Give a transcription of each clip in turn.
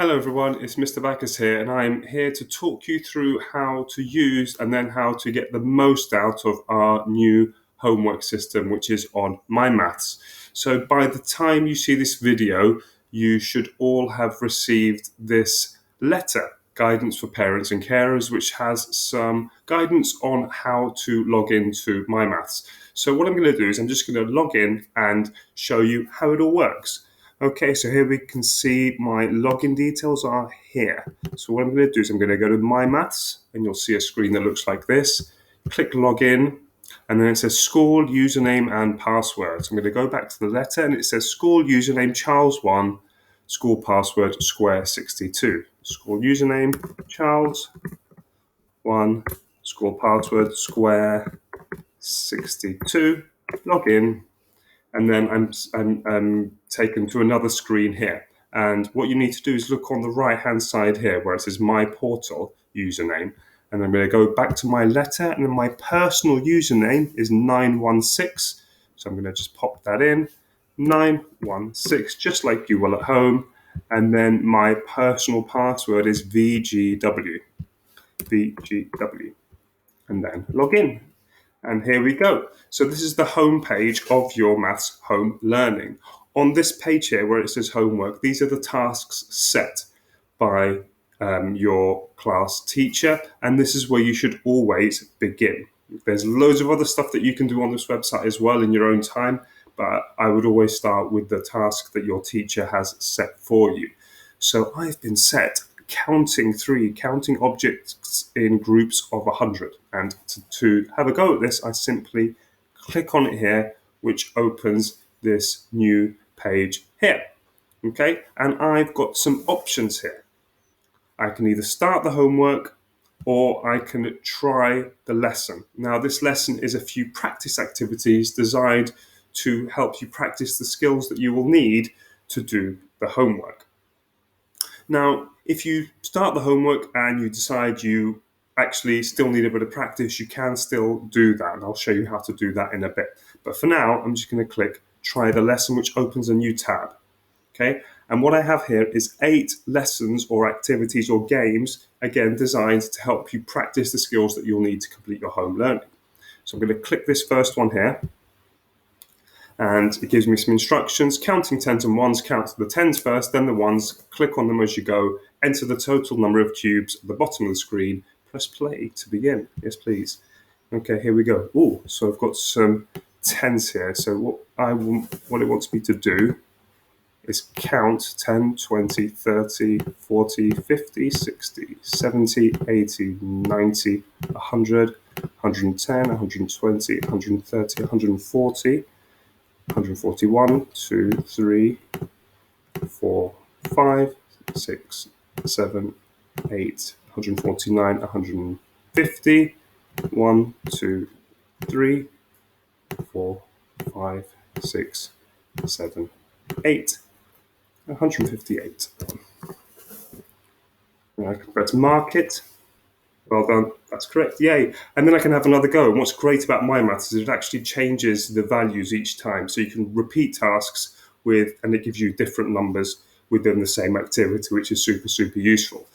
Hello everyone, it's Mr. Backus here, and I'm here to talk you through how to use and then how to get the most out of our new homework system, which is on MyMaths. So by the time you see this video, you should all have received this letter, Guidance for Parents and Carers, which has some guidance on how to log into MyMaths. So what I'm going to do is I'm just going to log in and show you how it all works. Okay, so here we can see my login details are here. So what I'm going to do is I'm going to go to MyMaths, and you'll see a screen that looks like this. Click login, and then it says school username and password. So I'm going to go back to the letter, and it says school username Charles1, school password square62. School username Charles1, school password square62. Login. And then I'm taken to another screen here. And what you need to do is look on the right-hand side here where it says My Portal username. And I'm going to go back to my letter, and then my personal username is 916. So I'm going to just pop that in, 916, just like you will at home. And then my personal password is VGW, and then log in. And here we go. So this is the home page of your maths home learning. On this page here where it says homework, these are the tasks set by your class teacher, and this is where you should always begin. There's loads of other stuff that you can do on this website as well in your own time, but I would always start with the task that your teacher has set for you. So I've been set counting objects in groups of 100. And to have a go at this, I simply click on it here, which opens this new page here. Okay, and I've got some options here. I can either start the homework or I can try the lesson. Now, this lesson is a few practice activities designed to help you practice the skills that you will need to do the homework. Now, if you start the homework and you decide you actually still need a bit of practice, you can still do that, and I'll show you how to do that in a bit. But for now, I'm just going to click Try the Lesson, which opens a new tab. Okay, and what I have here is 8 lessons or activities or games, again, designed to help you practice the skills that you'll need to complete your home learning. So I'm going to click this first one here, and it gives me some instructions. Counting tens and ones, count the tens first, then the ones, click on them as you go, enter the total number of cubes at the bottom of the screen, press play to begin. Yes, please. Okay, here we go. Oh, so I've got some tens here. So what it wants me to do is count 10, 20, 30, 40, 50, 60, 70, 80, 90, 100, 110, 120, 130, 140, 141, 2, 3, 4, 5, 6, 7, 8, 149, 150, 1, 2, 3, 4, 5, 6, 7, 8, 158. And I can press mark it. Well done, that's correct, yay. And then I can have another go. And what's great about MyMaths is it actually changes the values each time. So you can repeat tasks and it gives you different numbers within the same activity, which is super, super useful.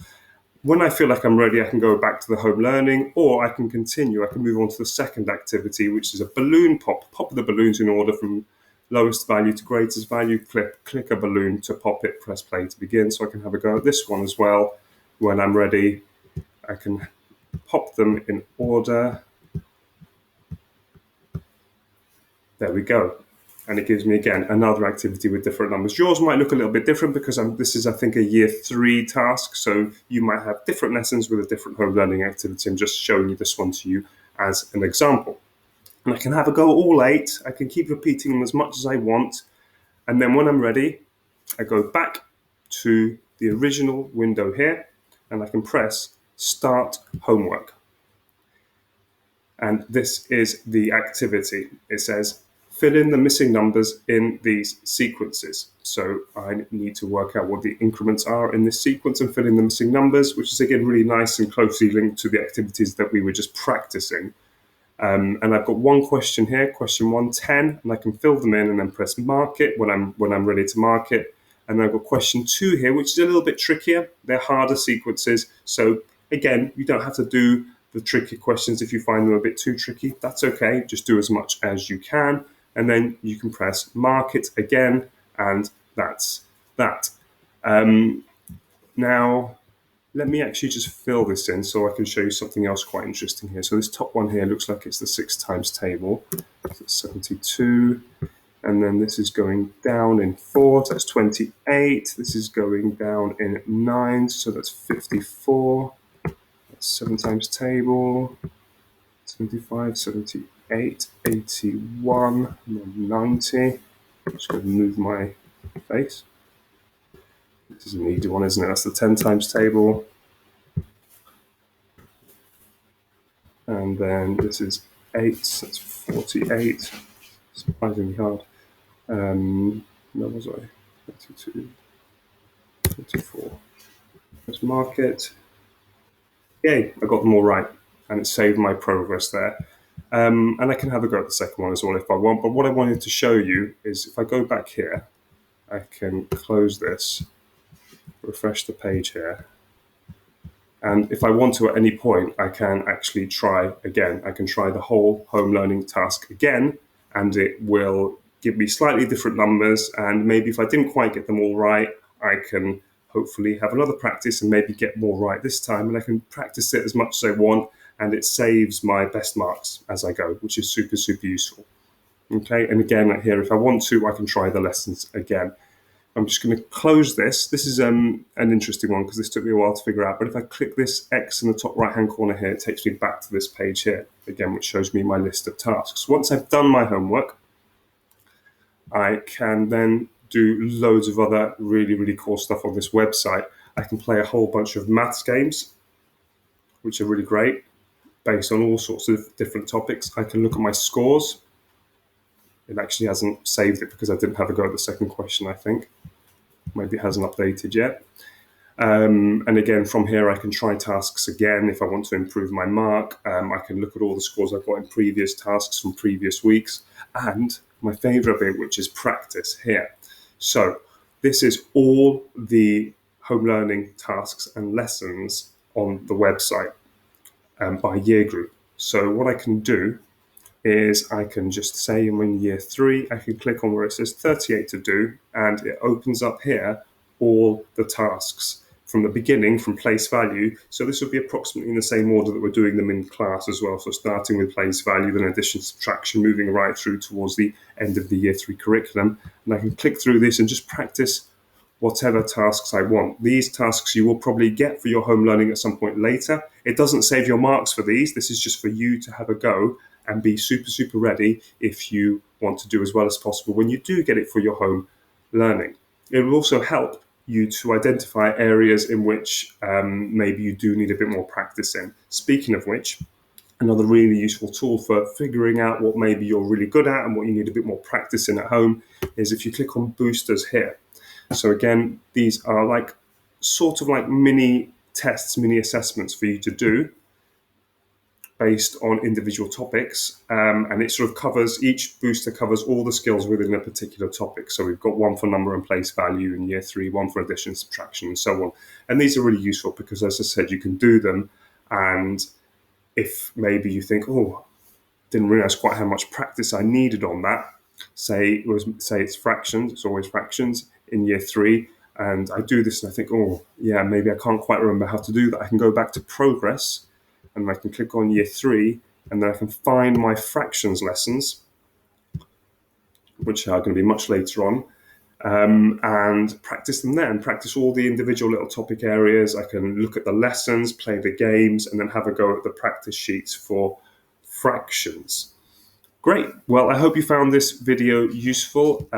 When I feel like I'm ready, I can go back to the home learning, or I can continue. I can move on to the second activity, which is a balloon pop. Pop the balloons in order from lowest value to greatest value. Click a balloon to pop it, press play to begin. So I can have a go at this one as well. When I'm ready, I can pop them in order. There we go. And it gives me, again, another activity with different numbers. Yours might look a little bit different because this is, I think, a year 3 task. So you might have different lessons with a different home learning activity. I'm just showing you this one to you as an example. And I can have a go at all 8. I can keep repeating them as much as I want. And then when I'm ready, I go back to the original window here, and I can press Start Homework. And this is the activity. It says, fill in the missing numbers in these sequences. So I need to work out what the increments are in this sequence and fill in the missing numbers, which is, again, really nice and closely linked to the activities that we were just practicing. And I've got one question here, question 1, 10, and I can fill them in and then press mark it when I'm ready to mark it. And I've got question 2 here, which is a little bit trickier. They're harder sequences. So again, you don't have to do the tricky questions if you find them a bit too tricky. That's okay. Just do as much as you can. And then you can press mark it again. And that's that. Now, let me actually just fill this in so I can show you something else quite interesting here. So this top one here looks like it's the 6 times table. So it's 72. And then this is going down in 4, so that's 28. This is going down in 9, so that's 54. That's 7 times table. 75, 78, 81, 90. I'm just going to move my face. This is an easy one, isn't it? That's the 10 times table. And then this is 8, so that's 48. Surprisingly hard. Where was I? 32, 34. Let's mark it. Yay, I got them all right. And it saved my progress there. And I can have a go at the second one as well if I want. But what I wanted to show you is if I go back here, I can close this, refresh the page here. And if I want to at any point, I can actually try again. I can try the whole home learning task again, and it will give me slightly different numbers. And maybe if I didn't quite get them all right, I can hopefully have another practice and maybe get more right this time. And I can practice it as much as I want, and it saves my best marks as I go, which is super, super useful. Okay, and again here, if I want to, I can try the lessons again. I'm just going to close this. This is an interesting one because this took me a while to figure out. But if I click this X in the top right-hand corner here, it takes me back to this page here, again, which shows me my list of tasks. Once I've done my homework, I can then do loads of other really, really cool stuff on this website. I can play a whole bunch of maths games, which are really great, based on all sorts of different topics. I can look at my scores. It actually hasn't saved it because I didn't have a go at the second question, I think. Maybe it hasn't updated yet. And again, from here, I can try tasks again if I want to improve my mark. I can look at all the scores I've got in previous tasks from previous weeks. And my favorite bit, which is practice here. So this is all the home learning tasks and lessons on the website by year group. So what I can do is I can just say I'm in year 3, I can click on where it says 38 to do, and it opens up here all the tasks from the beginning, from place value. So this would be approximately in the same order that we're doing them in class as well. So starting with place value, then addition, subtraction, moving right through towards the end of the year 3 curriculum. And I can click through this and just practice whatever tasks I want. These tasks you will probably get for your home learning at some point later. It doesn't save your marks for these. This is just for you to have a go and be super, super ready if you want to do as well as possible when you do get it for your home learning. It will also help you to identify areas in which maybe you do need a bit more practice in. Speaking of which, another really useful tool for figuring out what maybe you're really good at and what you need a bit more practice in at home is if you click on boosters here. So again, these are like sort of like mini tests, mini assessments for you to do based on individual topics, and it sort of covers, each booster covers all the skills within a particular topic. So we've got one for number and place value in year 3, one for addition, subtraction, and so on. And these are really useful because, as I said, you can do them, and if maybe you think, oh, didn't realize quite how much practice I needed on that, say it's fractions, it's always fractions in year 3, and I do this and I think, oh yeah, maybe I can't quite remember how to do that. I can go back to progress and I can click on year 3, and then I can find my fractions lessons, which are going to be much later on, and practice them there and practice all the individual little topic areas. I can look at the lessons, play the games, and then have a go at the practice sheets for fractions. Great. Well, I hope you found this video useful.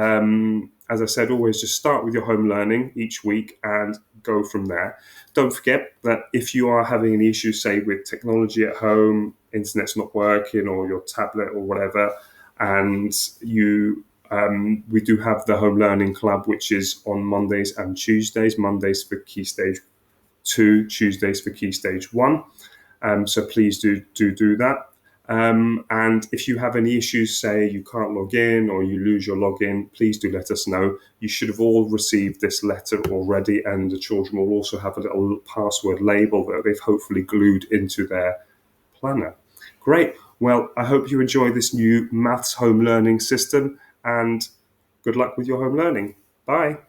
As I said, always just start with your home learning each week and go from there. Don't forget that if you are having any issues, say with technology at home, internet's not working or your tablet or whatever, and we do have the Home Learning Club, which is on Mondays and Tuesdays, Mondays for Key Stage 2, Tuesdays for Key Stage 1. So please do that. And if you have any issues, say you can't log in or you lose your login, please do let us know. You should have all received this letter already, and the children will also have a little password label that they've hopefully glued into their planner. Great. Well, I hope you enjoy this new maths home learning system, and good luck with your home learning. Bye.